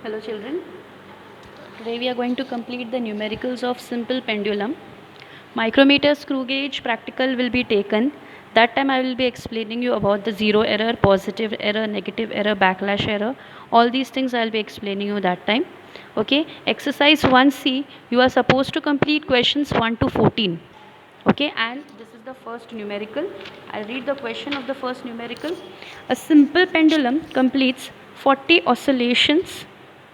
Hello children, today we are going to complete the numericals of simple pendulum. Micrometer, screw gauge, practical will be taken. That time I will be explaining you about the zero error, positive error, negative error, backlash error. All these things I will be explaining you that time. Okay, exercise 1C, you are supposed to complete questions 1 to 14. Okay, and this is the first numerical. I'll read the question of the first numerical. A simple pendulum completes 40 oscillations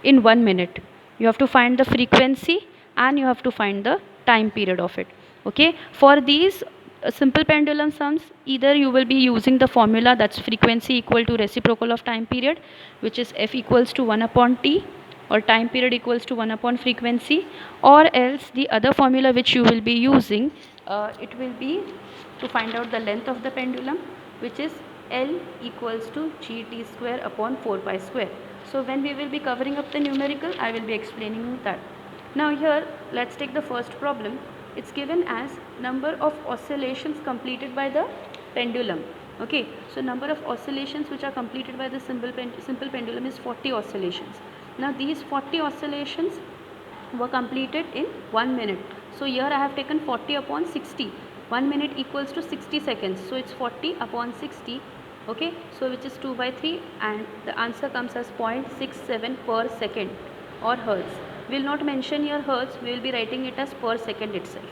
in 1 minute. You have to find the frequency and you have to find the time period of it. Okay, for these simple pendulum sums, either you will be using the formula, that's frequency equal to reciprocal of time period, which is f equals to 1 upon t, or time period equals to 1 upon frequency, or else the other formula which you will be using, it will be to find out the length of the pendulum, which is L equals to gt square upon 4 pi square. So when we will be covering up the numerical, I will be explaining you that. Now here let's take the first problem. It's given as number of oscillations completed by the pendulum. Okay, so number of oscillations which are completed by the simple pendulum is 40 oscillations. Now these 40 oscillations were completed in 1 minute. So here I have taken 40 upon 60. 1 minute equals to 60 seconds. So it's 40 upon 60. Okay, so which is 2 by 3, and the answer comes as 0.67 per second or hertz. We will not mention here hertz, we will be writing it as per second itself.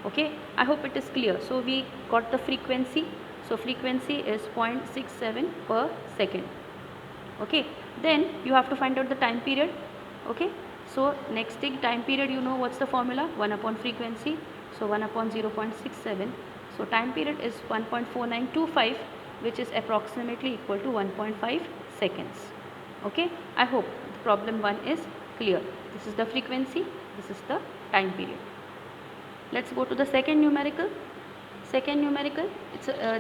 Okay, I hope it is clear. So we got the frequency. So frequency is 0.67 per second. Okay, then you have to find out the time period. Okay, so next thing, time period, you know what's the formula, 1 upon frequency, so 1 upon 0.67. So time period is 1.4925, which is approximately equal to 1.5 seconds. Okay, I hope problem 1 is clear. This is the frequency, this is the time period. Let's go to the second numerical. Second numerical,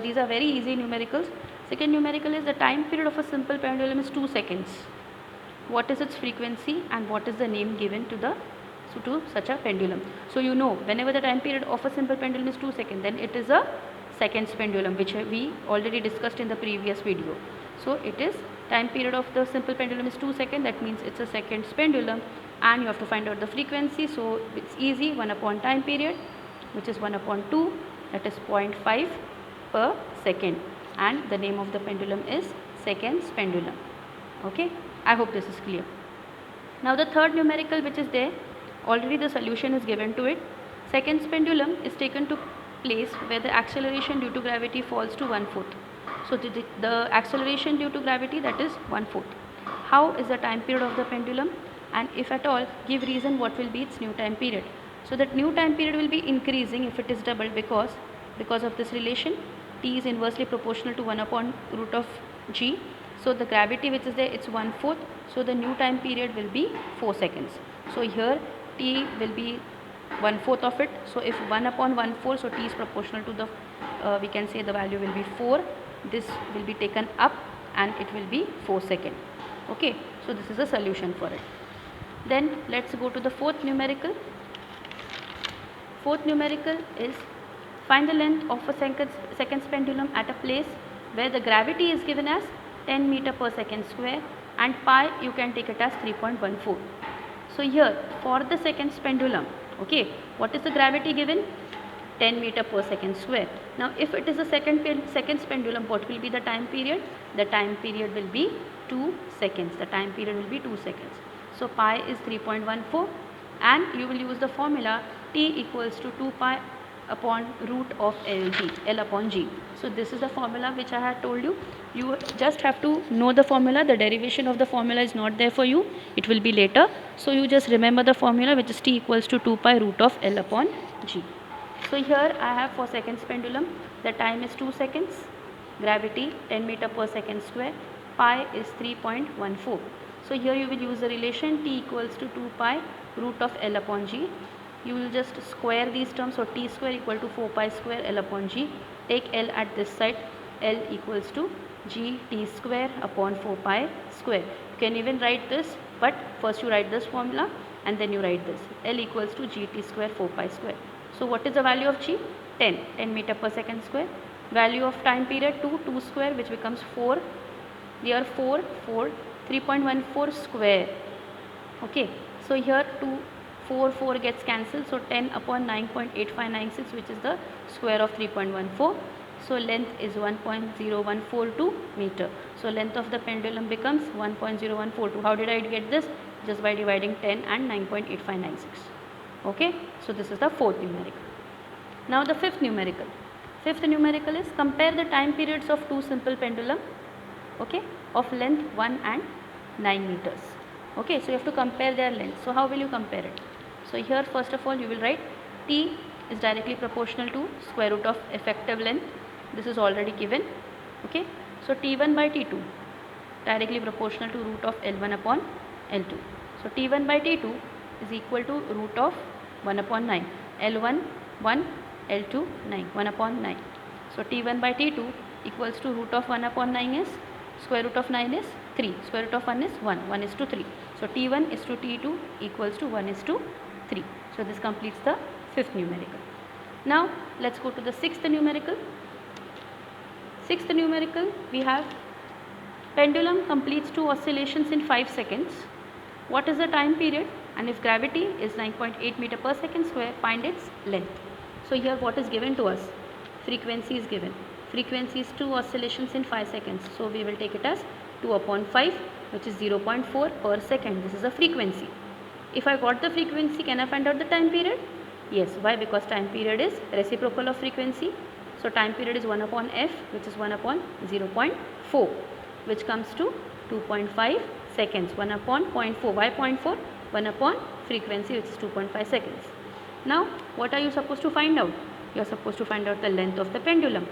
these are very easy numericals. Second numerical is the time period of a simple pendulum is 2 seconds. What is its frequency and what is the name given to such a pendulum? So you know, whenever the time period of a simple pendulum is 2 seconds, then it is a seconds pendulum, which we already discussed in the previous video. So it is time period of the simple pendulum is 2 seconds, that means it's a seconds pendulum, and you have to find out the frequency. So it's easy, 1 upon time period, which is 1 upon 2, that is 0.5 per second, and the name of the pendulum is seconds pendulum. Okay, I hope this is clear. Now the third numerical which is there, already the solution is given to it. Seconds pendulum is taken to place where the acceleration due to gravity falls to 1/4. So the acceleration due to gravity, that is 1/4. How is the time period of the pendulum, and if at all, give reason what will be its new time period. So that new time period will be increasing if it is doubled, because of this relation, t is inversely proportional to 1 upon root of g. So the gravity which is there, it's 1/4. So the new time period will be 4 seconds. So here t will be 1/4 of it. So if 1 upon 1/4, so t is proportional to the, we can say the value will be 4. This will be taken up and it will be 4 seconds. Okay, so this is a solution for it. Then let's go to the fourth numerical. Fourth numerical is find the length of a seconds pendulum at a place where the gravity is given as 10 meter per second square and pi you can take it as 3.14. So here for the seconds pendulum, okay, what is the gravity given? 10 meter per second square. Now if it is a seconds pendulum, what will be the time period? The time period will be 2 seconds. The time period will be 2 seconds. So pi is 3.14, and you will use the formula t equals to 2 pi upon root of L upon g. So this is the formula which I had told you. You just have to know the formula. The derivation of the formula is not there for you. It will be later. So you just remember the formula, which is t equals to 2 pi root of L upon g. So here I have for seconds pendulum, the time is 2 seconds, gravity 10 meter per second square, pi is 3.14. So here you will use the relation t equals to 2 pi root of L upon g. You will just square these terms, so t square equal to 4 pi square L upon g. Take L at this side, L equals to g t square upon 4 pi square. You can even write this, but first you write this formula and then you write this. L equals to g t square 4 pi square. So what is the value of g? 10 meter per second square. Value of time period 2 square, which becomes 4. Here 4, 3.14 square. Okay, so here 2, 4 gets cancelled, so 10 upon 9.8596, which is the square of 3.14. So length is 1.0142 meter. So length of the pendulum becomes 1.0142. How did I get this? Just by dividing 10 and 9.8596. Okay, so this is the fourth numerical. Now the fifth numerical. Fifth numerical is compare the time periods of two simple pendulum, okay, of length 1 and 9 meters. Okay, so you have to compare their length. So how will you compare it? So here first of all you will write T is directly proportional to square root of effective length. This is already given. Okay, so T1 by T2 directly proportional to root of L1 upon L2. So T1 by T2 is equal to root of 1 upon 9. L1 1, L2 9, 1 upon 9. So T1 by T2 equals to root of 1 upon 9 is square root of 9 is 3. Square root of 1 is 1. 1 is to 3. So T1 is to T2 equals to 1 is to 3. So this completes the fifth numerical. Now let's go to the sixth numerical. Sixth numerical, we have pendulum completes two oscillations in 5 seconds. What is the time period? And if gravity is 9.8 meter per second square, find its length. So here what is given to us? Frequency is given. Frequency is two oscillations in 5 seconds. So we will take it as 2 upon 5, which is 0.4 per second. This is a frequency. If I got the frequency, can I find out the time period? Yes. Why? Because time period is reciprocal of frequency. So time period is 1 upon f, which is 1 upon 0.4, which comes to 2.5 seconds. 1 upon 0.4. Why 0.4? 1 upon frequency, which is 2.5 seconds. Now, what are you supposed to find out? You are supposed to find out the length of the pendulum.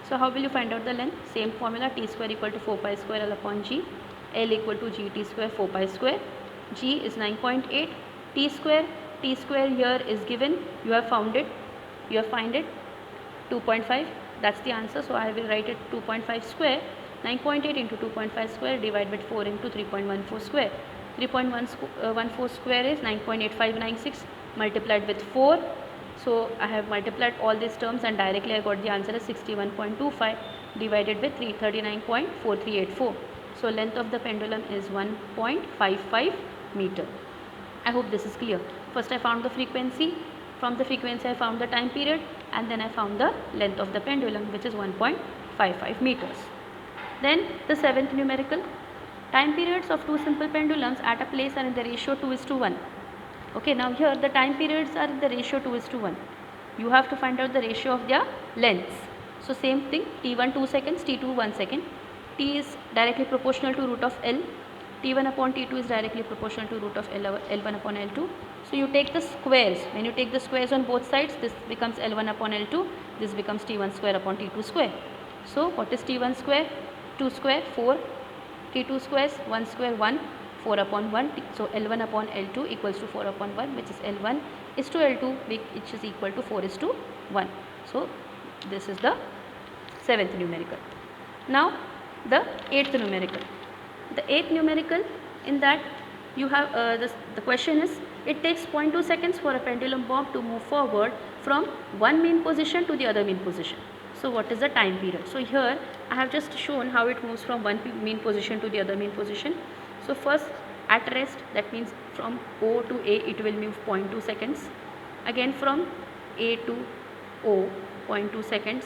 So how will you find out the length? Same formula, T square equal to 4 pi square L upon G. L equal to GT square 4 pi square. G is 9.8. T square here is given. You have found it. You have find it 2.5. That's the answer. So I will write it 2.5 square. 9.8 into 2.5 square divided by 4 into 3.14 square. 3.14 square is 9.8596 multiplied with 4. So I have multiplied all these terms and directly I got the answer as 61.25 divided with 339.4384. So length of the pendulum is 1.55 meter. I hope this is clear. First I found the frequency. From the frequency I found the time period, and then I found the length of the pendulum, which is 1.55 meters. Then the seventh numerical. Time periods of two simple pendulums at a place are in the ratio 2:1. Okay, now here the time periods are in the ratio 2:1. You have to find out the ratio of their lengths. So same thing, T1 2 seconds, T2 1 second. T is directly proportional to root of L. T1 upon T2 is directly proportional to root of L1 upon L2. So you take the squares. When you take the squares on both sides, this becomes L1 upon L2. This becomes T1 square upon T2 square. So what is T1 square? 2 square 4. T2 squares 1 square 1. 4 upon 1. So L1 upon L2 equals to 4 upon 1, which is L1 is to L2, which is equal to 4 is to 1. So this is the seventh numerical. Now the eighth numerical. The eighth numerical, in that you have the question is, it takes 0.2 seconds for a pendulum bob to move forward from one mean position to the other mean position. So what is the time period? So here I have just shown how it moves from one mean position to the other mean position. So first at rest, that means from O to A it will move 0.2 seconds. Again from A to O 0.2 seconds.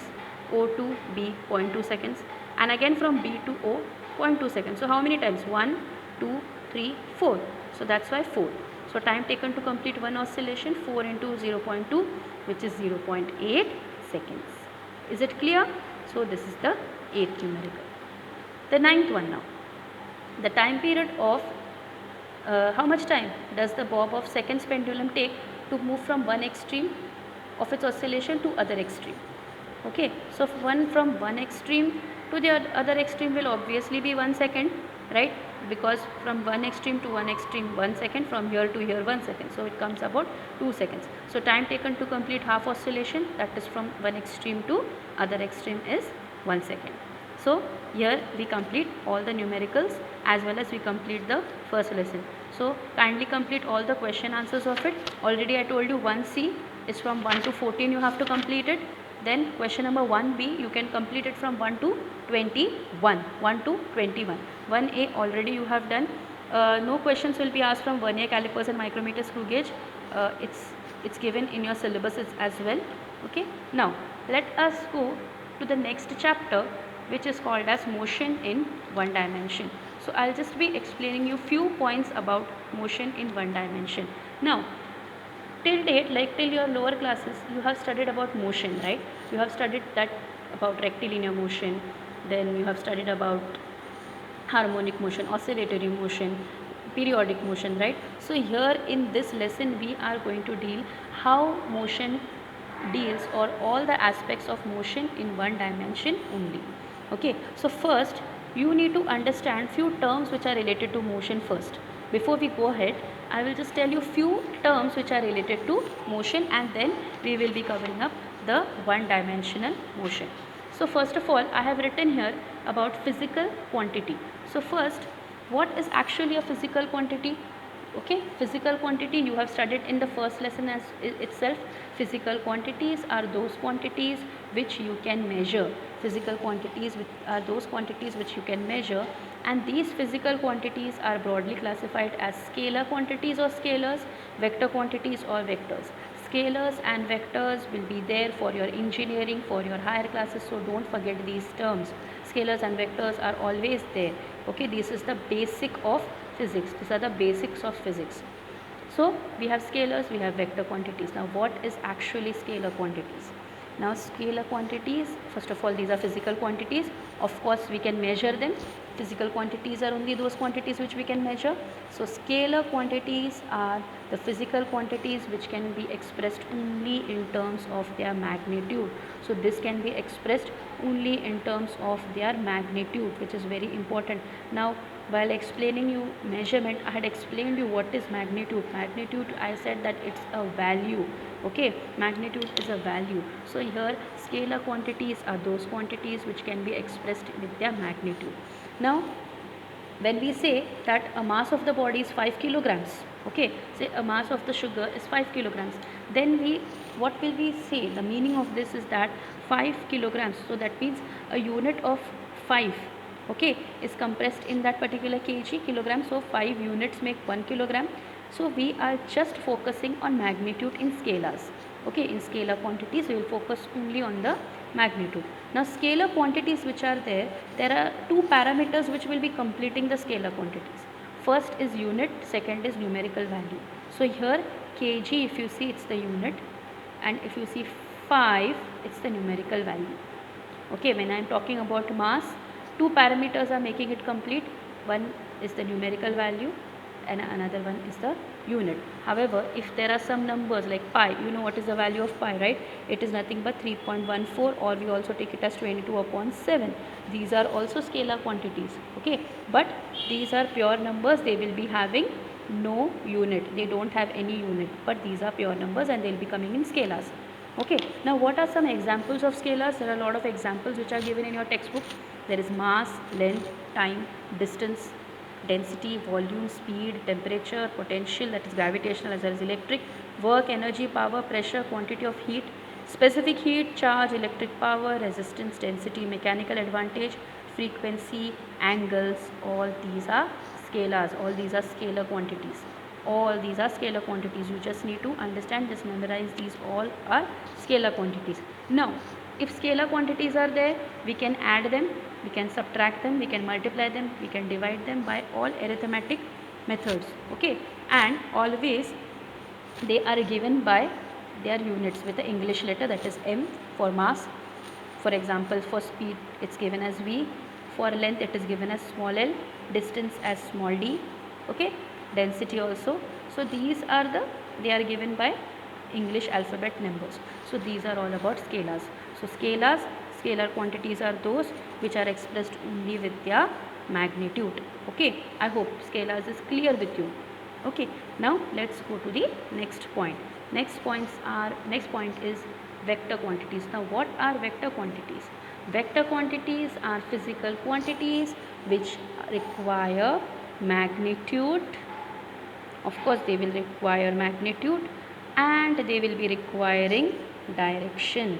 O to B 0.2 seconds. And again from B to O 0.2 seconds. So how many times? 1, 2, 3, 4. So that's why 4. So time taken to complete one oscillation, 4 into 0.2, which is 0.8 seconds. Is it clear? So this is the 8th numerical. The 9th one now. The time period of how much time does the bob of seconds pendulum take to move from one extreme of its oscillation to other extreme? Okay, so from one extreme to the other extreme will obviously be 1 second, right? Because from one extreme to one extreme 1 second, from here to here 1 second. So it comes about 2 seconds. So time taken to complete half oscillation, that is from one extreme to other extreme, is 1 second. So here we complete all the numericals as well as we complete the first lesson. So kindly complete all the question answers of it. Already I told you 1C is from 1 to 14 you have to complete it. Then question number 1B, you can complete it from 1 to 21. 1 to 21. 1A already you have done. No questions will be asked from vernier calipers and micrometer screw gauge. It's given in your syllabus as well. Okay. Now let us go to the next chapter, which is called as motion in one dimension. So I'll just be explaining you few points about motion in one dimension. Now till date, like till your lower classes, you have studied about motion, right? You have studied that about rectilinear motion, then you have studied about harmonic motion, oscillatory motion, periodic motion, right? So here in this lesson we are going to deal how motion deals or all the aspects of motion in one dimension only. Okay, so first you need to understand few terms which are related to motion first. Before we go ahead, I will just tell you few terms which are related to motion, and then we will be covering up the one dimensional motion. So first of all, I have written here about physical quantity. So first, what is actually a physical quantity? Okay, physical quantity you have studied in the first lesson as itself. Physical quantities are those quantities which you can measure. Physical quantities are those quantities which you can measure, and these physical quantities are broadly classified as scalar quantities or scalars, vector quantities or vectors. Scalars and vectors will be there for your engineering, for your higher classes, so don't forget these terms. Scalars and vectors are always there. Okay, this is the basic of physics. These are the basics of physics. So we have scalars, we have vector quantities. Now what is actually scalar quantities? Now scalar quantities, first of all, these are physical quantities. Of course we can measure them. Physical quantities are only those quantities which we can measure. So scalar quantities are the physical quantities which can be expressed only in terms of their magnitude. So this can be expressed only in terms of their magnitude, which is very important. Now while explaining you measurement, I had explained you what is magnitude. Magnitude, I said that it's a value. Okay, magnitude is a value. So here scalar quantities are those quantities which can be expressed with their magnitude. Now when we say that a mass of the body is 5 kilograms, okay, say a mass of the sugar is 5 kilograms, then what will we say? The meaning of this is that 5 kilograms, so that means a unit of 5, okay, is compressed in that particular kg, kilogram. So 5 units make 1 kilogram. So we are just focusing on magnitude in scalars. Okay, in scalar quantities we will focus only on the magnitude. Now scalar quantities which are there are two parameters which will be completing the scalar quantities. First is unit, second is numerical value. So here kg, if you see, it's the unit, and if you see 5, it's the numerical value. Okay, when I am talking about mass, two parameters are making it complete. One is the numerical value and another one is the unit. However, if there are some numbers like pi, you know what is the value of pi, right? It is nothing but 3.14, or we also take it as 22/7. These are also scalar quantities. Okay, but these are pure numbers. They will be having no unit. They don't have any unit, but these are pure numbers and they will be coming in scalars. Okay, now what are some examples of scalars? There are a lot of examples which are given in your textbook. There is mass, length, time, distance, density, volume, speed, temperature, potential, that is gravitational as well as electric, work, energy, power, pressure, quantity of heat, specific heat, charge, electric power, resistance, density, mechanical advantage, frequency, angles. All these are scalars. All these are scalar quantities. All these are scalar quantities. You just need to understand, just memorize these. All are scalar quantities. Now if scalar quantities are there, we can add them, we can subtract them, we can multiply them, we can divide them by all arithmetic methods. Okay, and always they are given by their units with the English letter, that is M for mass. For example, for speed it's given as V, for length it is given as small l, distance as small d. Okay, density also. So these are they are given by English alphabet numbers. So these are all about scalars. So scalars, scalar quantities are those which are expressed only with their magnitude. Okay, I hope scalars is clear with you. Okay, now let's go to the next point. Next point is vector quantities. Now what are vector quantities? Vector quantities are physical quantities which require magnitude. Of course they will require magnitude, and they will be requiring direction.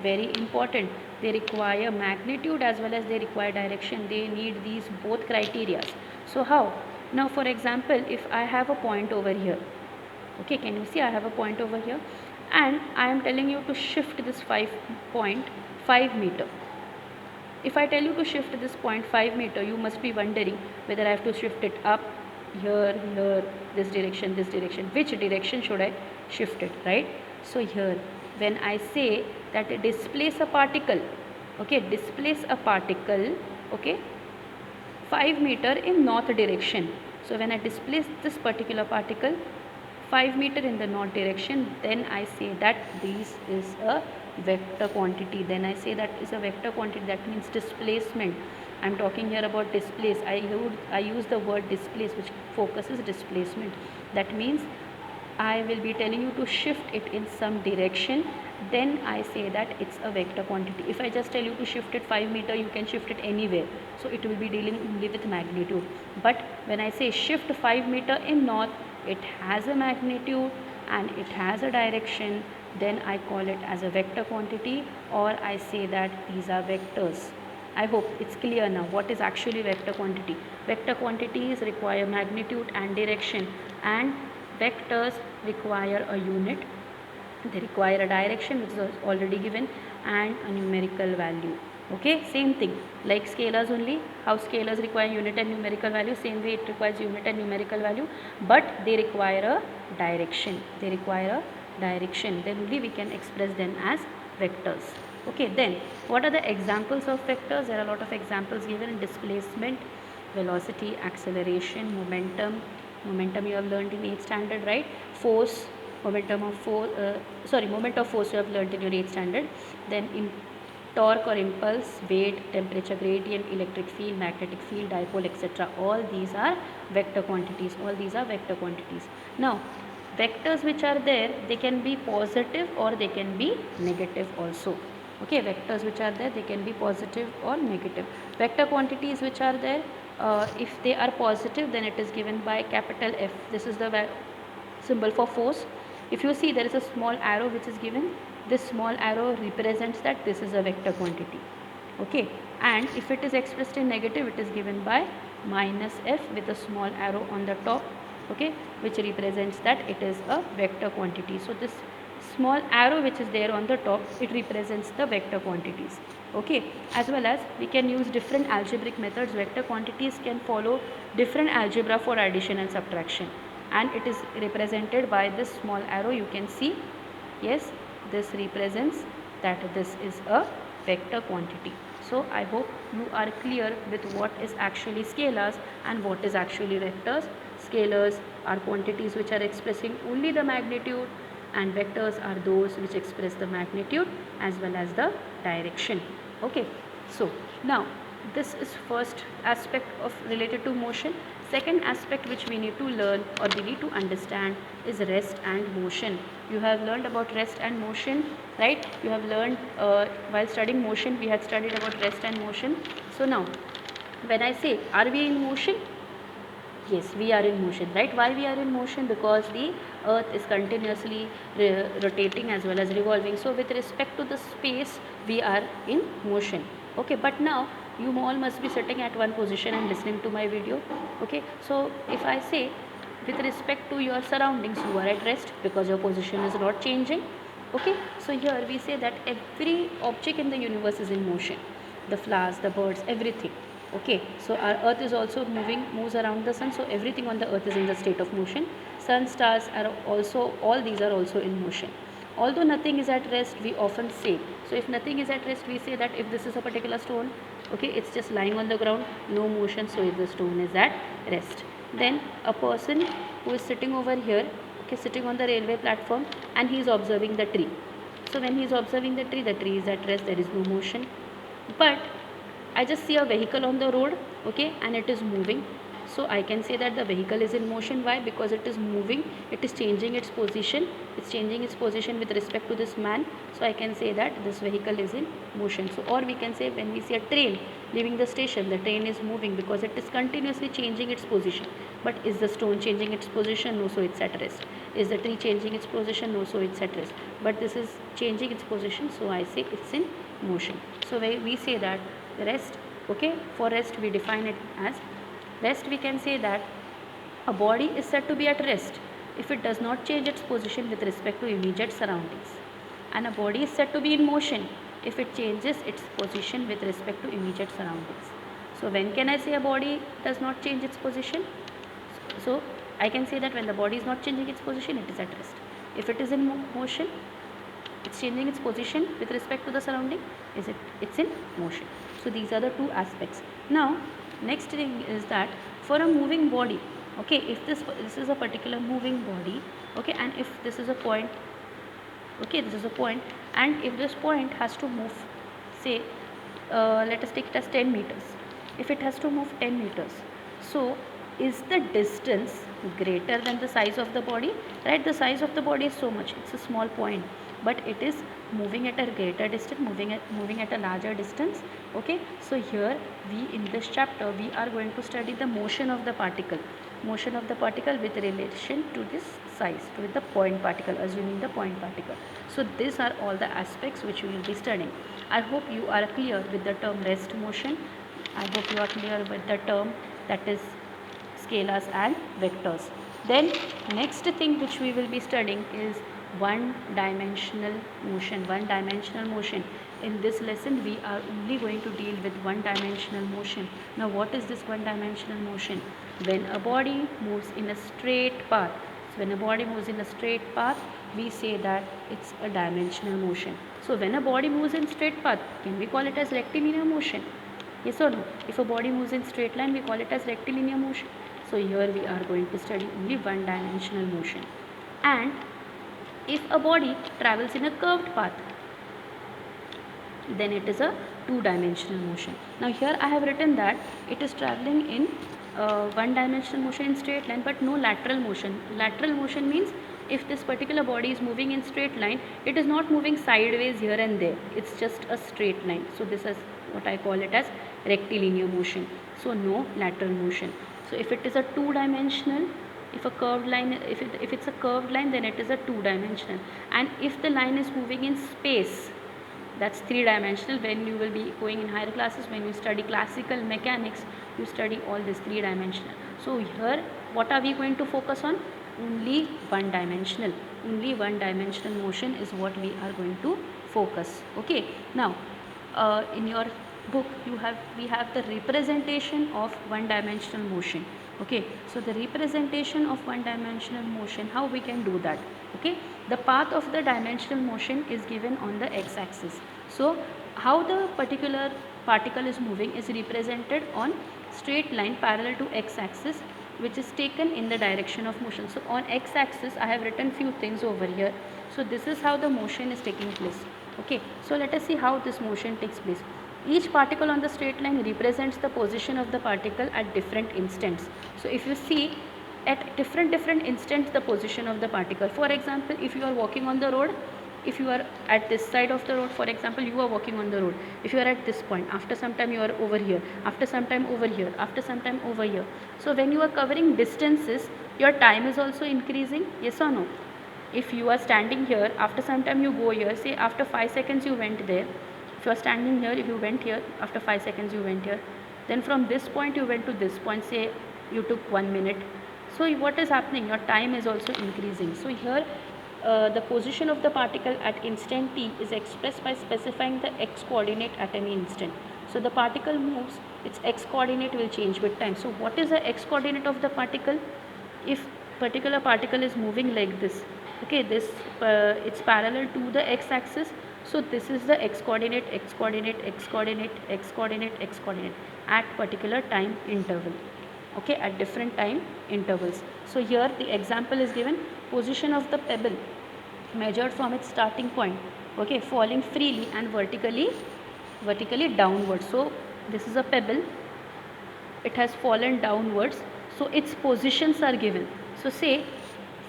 Very important, they require magnitude as well as they require direction. They need these both criteria. So how? Now for example, if I have a point over here, okay, can you see I have a point over here, and I am telling you to shift this 5.5 meter. If I tell you to shift this 0.5 meter, you must be wondering whether I have to shift it up, here, this direction. Which direction should I shift it, right? So here, when I say that displace a particle, okay, displace a particle, okay, 5 meter in north direction. So when I displace this particular particle 5 meter in the north direction, then I say that this is a vector quantity. Then I say that is a vector quantity. That means displacement. I am talking here about displace. I use the word displace, which focuses displacement. That means I will be telling you to shift it in some direction, then I say that it's a vector quantity. If I just tell you to shift it 5 meter, you can shift it anywhere. So it will be dealing only with magnitude. But when I say shift 5 meter in north, it has a magnitude and it has a direction, then I call it as a vector quantity, or I say that these are vectors. I hope it's clear now what is actually vector quantity. Vector quantities require magnitude and direction, and vectors require a unit, they require a direction which is already given, and a numerical value. Okay, same thing like scalars only. How scalars require unit and numerical value, same way it requires unit and numerical value, but they require a direction. They require a direction, then only we can express them as vectors. Okay, then what are the examples of vectors? There are a lot of examples given: displacement, velocity, acceleration, momentum you have learned in 8th standard, right? Force, moment of force you have learned in your 8th standard. Then in torque or impulse, weight, temperature gradient, electric field, magnetic field, dipole, etc. All these are vector quantities. Now vectors which are there, they can be positive or they can be negative also. Okay, vectors which are there, they can be positive or negative. Vector quantities which are there, if they are positive, then it is given by capital F. This is the symbol for force. If you see, there is a small arrow which is given. This small arrow represents that this is a vector quantity. Okay, and if it is expressed in negative, it is given by minus F with a small arrow on the top, okay, which represents that it is a vector quantity. So this small arrow which is there on the top, it represents the vector quantities. Okay, as well as we can use different algebraic methods. Vector quantities can follow different algebra for addition and subtraction, and it is represented by this small arrow. You can see, yes, this represents that this is a vector quantity. So I hope you are clear with what is actually scalars and what is actually vectors. Scalars are quantities which are expressing only the magnitude, and vectors are those which express the magnitude as well as the direction. Okay, so now this is first aspect of related to motion. Second aspect which we need to learn or we need to understand is rest and motion. You have learned about rest and motion, right? You have learned while studying motion, we had studied about rest and motion. So now when I say, are we in motion? Yes, we are in motion, right? Why we are in motion? Because the earth is continuously rotating as well as revolving. So with respect to the space, we are in motion. Okay, but now you all must be sitting at one position and listening to my video. Okay, so if I say with respect to your surroundings, you are at rest because your position is not changing. Okay, so here we say that every object in the universe is in motion. The flowers, the birds, everything. Okay, so our earth is also moves around the sun, so everything on the earth is in the state of motion. Sun, stars are also, all these are also in motion. Although nothing is at rest, we often say, so if nothing is at rest, we say that if this is a particular stone, okay, it's just lying on the ground, no motion, so if the stone is at rest. Then a person who is sitting over here, okay, sitting on the railway platform, and he is observing the tree. So when he is observing the tree is at rest, there is no motion. But I just see a vehicle on the road, okay, and it is moving. So I can say that the vehicle is in motion. Why? Because it is moving, it is changing its position. It's changing its position with respect to this man. So I can say that this vehicle is in motion. So, or we can say when we see a train leaving the station, the train is moving because it is continuously changing its position. But is the stone changing its position? No, so it's at rest. Is the tree changing its position? No, so it's at rest. But this is changing its position, so I say it's in motion. So we say that rest, okay, for rest we define it as rest. We can say that A body is said to be at rest if it does not change its position with respect to immediate surroundings. And a body is said to be in motion if it changes its position with respect to immediate surroundings. So when can I say a body does not change its position? So I can say that when the body is not changing its position, it is at rest. If it is in motion, it's changing its position with respect to the surrounding, it's in motion. So these are the two aspects. Now next thing is that for a moving body, okay, if this is a particular moving body, okay, and if this is a point, okay, this is a point, and if this point has to move, say let us take it as 10 meters. If it has to move 10 meters, so is the distance greater than the size of the body? Right, the size of the body is so much, it's a small point, but it is moving at a greater distance, moving at a larger distance. Okay, so here we, in this chapter, we are going to study the motion of the particle with relation to this size, with the point particle, assuming the point particle. So these are all the aspects which we will be studying. I hope you are clear with the term rest motion. I hope you are clear with the term that is scalars and vectors. Then next thing which we will be studying is one dimensional motion. In this lesson we are only going to deal with one dimensional motion. Now what is this one dimensional motion? When a body moves in a straight path, we say that it's a dimensional motion. So when a body moves in straight path, can we call it as rectilinear motion? Yes or no? If a body moves in straight line, we call it as rectilinear motion. So here we are going to study only one dimensional motion. And if a body travels in a curved path, then it is a two-dimensional motion. Now here I have written that it is traveling in one-dimensional motion in straight line, but no lateral motion. Lateral motion means if this particular body is moving in straight line, it is not moving sideways here and there, it's just a straight line. So this is what I call it as rectilinear motion. So no lateral motion. So if it is a two-dimensional, if it's a curved line, then it is a two-dimensional. And if the line is moving in space, that's three-dimensional. When you will be going in higher classes, when you study classical mechanics, you study all this three-dimensional. So here what are we going to focus on? Only one-dimensional motion is what we are going to focus. Okay, now in your book we have the representation of one-dimensional motion. Okay, so the representation of one-dimensional motion, how we can do that? Okay, the path of the dimensional motion is given on the x-axis. So how the particular particle is moving is represented on straight line parallel to x-axis, which is taken in the direction of motion. So on x-axis I have written few things over here. So this is how the motion is taking place. Okay, so let us see how this motion takes place. Each particle on the straight line represents the position of the particle at different instants. So if you see at different instants the position of the particle. For example, if you are walking on the road, if you are at this side of the road, for example, you are walking on the road. If you are at this point, after some time you are over here, after some time over here, after some time over here. So when you are covering distances, your time is also increasing, yes or no? If you are standing here, after some time you go here, say after 5 seconds you went there. If you are standing here, if you went here, after 5 seconds you went here. Then from this point you went to this point, say you took 1 minute. So what is happening? Your time is also increasing. So here the position of the particle at instant t is expressed by specifying the x coordinate at any instant. So the particle moves, its x coordinate will change with time. So what is the x coordinate of the particle? If particular particle is moving like this, okay, this it's parallel to the x axis. So this is the x coordinate, x coordinate, x coordinate, x coordinate, x coordinate at particular time interval. Okay, at different time intervals. So here the example is given, position of the pebble measured from its starting point, okay, falling freely and vertically downwards. So this is a pebble, it has fallen downwards, so its positions are given. So say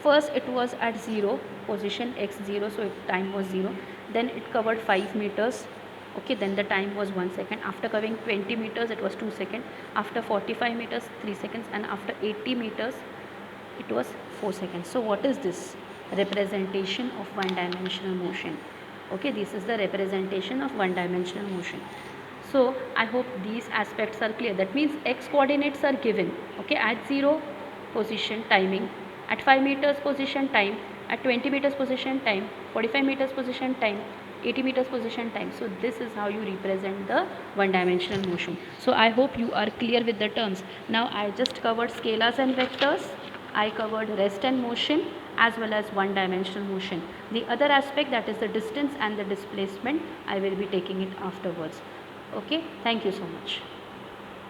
first it was at 0, position x0, so time was 0, then it covered 5 meters, okay, then the time was 1 second. After covering 20 meters it was 2 seconds, after 45 meters 3 seconds, and after 80 meters it was 4 seconds. So what is this? Representation of one dimensional motion. Okay, this is the representation of one dimensional motion. So I hope these aspects are clear. That means x coordinates are given, okay, at 0 position timing, at 5 meters position time, at 20 meters position time, 45 meters position time, 80 meters position time. So this is how you represent the one dimensional motion. So I hope you are clear with the terms. Now I just covered scalars and vectors. I covered rest and motion as well as one dimensional motion. The other aspect, that is the distance and the displacement, I will be taking it afterwards. Okay, thank you so much.